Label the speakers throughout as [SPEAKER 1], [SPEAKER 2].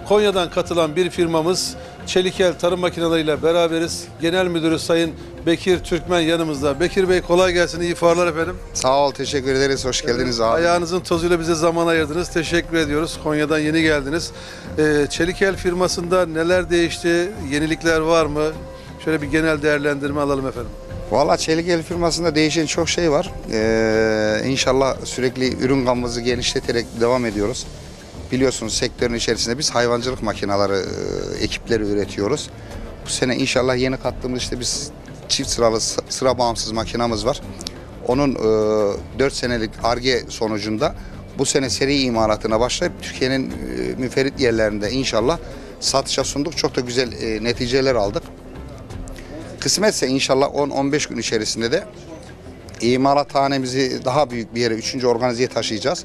[SPEAKER 1] Konya'dan katılan bir firmamız Çelikel Tarım Makineleri ile beraberiz. Genel Müdürü Sayın Bekir Türkmen yanımızda. Bekir Bey kolay gelsin, iyi fuarlar efendim.
[SPEAKER 2] Sağ ol, teşekkür ederiz. Hoş geldiniz abi.
[SPEAKER 1] Ayağınızın tozuyla bize zaman ayırdınız. Teşekkür ediyoruz. Konya'dan yeni geldiniz. Çelikel firmasında neler değişti? Yenilikler var mı? Şöyle bir genel değerlendirme alalım efendim.
[SPEAKER 2] Valla Çelikel firmasında değişen çok şey var. İnşallah sürekli ürün gamımızı genişleterek devam ediyoruz. Biliyorsunuz sektörün içerisinde biz hayvancılık makineleri, ekipleri üretiyoruz. Bu sene inşallah yeni kattığımız işte biz çift sıralı sıra bağımsız makinamız var. Onun 4 senelik Ar-Ge sonucunda bu sene seri imalatına başlayıp Türkiye'nin müferit yerlerinde inşallah satışa sunduk. Çok da güzel neticeler aldık. Kısmetse inşallah 10-15 gün içerisinde de imalathanemizi daha büyük bir yere, 3. organizeye taşıyacağız.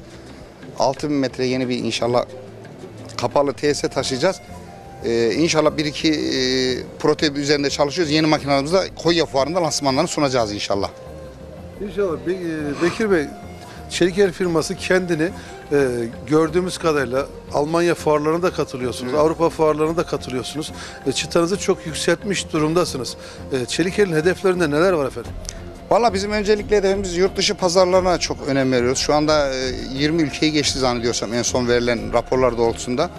[SPEAKER 2] 6000 metre yeni bir inşallah kapalı tesise taşıyacağız. İnşallah 1-2 prototip üzerinde çalışıyoruz. Yeni makinelerimizi de Konya Fuarı'nda lansmanlarını sunacağız inşallah.
[SPEAKER 1] İnşallah. Bekir Bey, Çelikel firması kendini gördüğümüz kadarıyla Almanya fuarlarına da katılıyorsunuz, evet. Avrupa fuarlarına da katılıyorsunuz. Çıtanızı çok yükseltmiş durumdasınız. Çelikel'in hedeflerinde neler var efendim?
[SPEAKER 2] Valla bizim öncelikle hedefimiz yurt dışı pazarlarına çok önem veriyoruz. Şu anda 20 ülkeyi geçti zannediyorsam en son verilen raporlar doğrultusunda.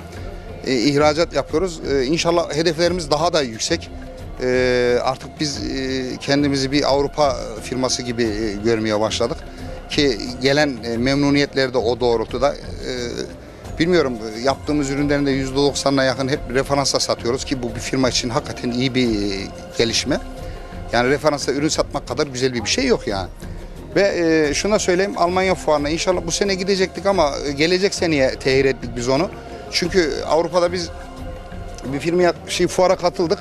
[SPEAKER 2] İhracat yapıyoruz. İnşallah hedeflerimiz daha da yüksek. Artık biz kendimizi bir Avrupa firması gibi görmeye başladık. Ki gelen memnuniyetler de o doğrultuda. Bilmiyorum, yaptığımız ürünlerin de %90'ına yakın hep referansa satıyoruz ki bu bir firma için hakikaten iyi bir gelişme. Yani referansa ürün satmak kadar güzel bir şey yok yani. Ve şuna söyleyeyim, Almanya fuarına inşallah bu sene gidecektik ama gelecek seneye tehir ettik biz onu. Çünkü Avrupa'da biz bir firmaya fuara katıldık.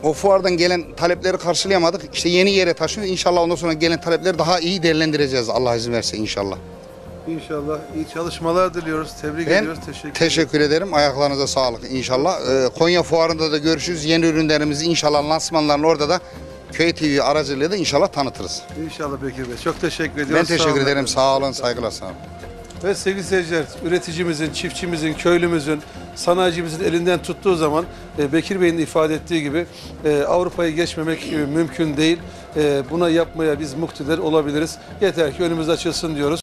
[SPEAKER 2] O fuardan gelen talepleri karşılayamadık. İşte yeni yere taşıyoruz. İnşallah ondan sonra gelen talepleri daha iyi değerlendireceğiz Allah izin verirse inşallah.
[SPEAKER 1] İnşallah iyi çalışmalar diliyoruz. Tebrik ediyoruz.
[SPEAKER 2] Teşekkür ederim. Ayaklarınıza sağlık inşallah. Konya Fuarı'nda da görüşürüz. Yeni ürünlerimizi inşallah lansmanlarını orada da Köy TV aracılığıyla da inşallah tanıtırız.
[SPEAKER 1] İnşallah Bekir Bey. Çok teşekkür ediyoruz.
[SPEAKER 2] Ben teşekkür ederim. Sağ olun. Saygılar. Sağ olun.
[SPEAKER 1] Ve sevgili seyirciler, üreticimizin, çiftçimizin, köylümüzün, sanayicimizin elinden tuttuğu zaman Bekir Bey'in ifade ettiği gibi Avrupa'yı geçmemek mümkün değil. Buna yapmaya biz muktedir olabiliriz. Yeter ki önümüz açılsın diyoruz.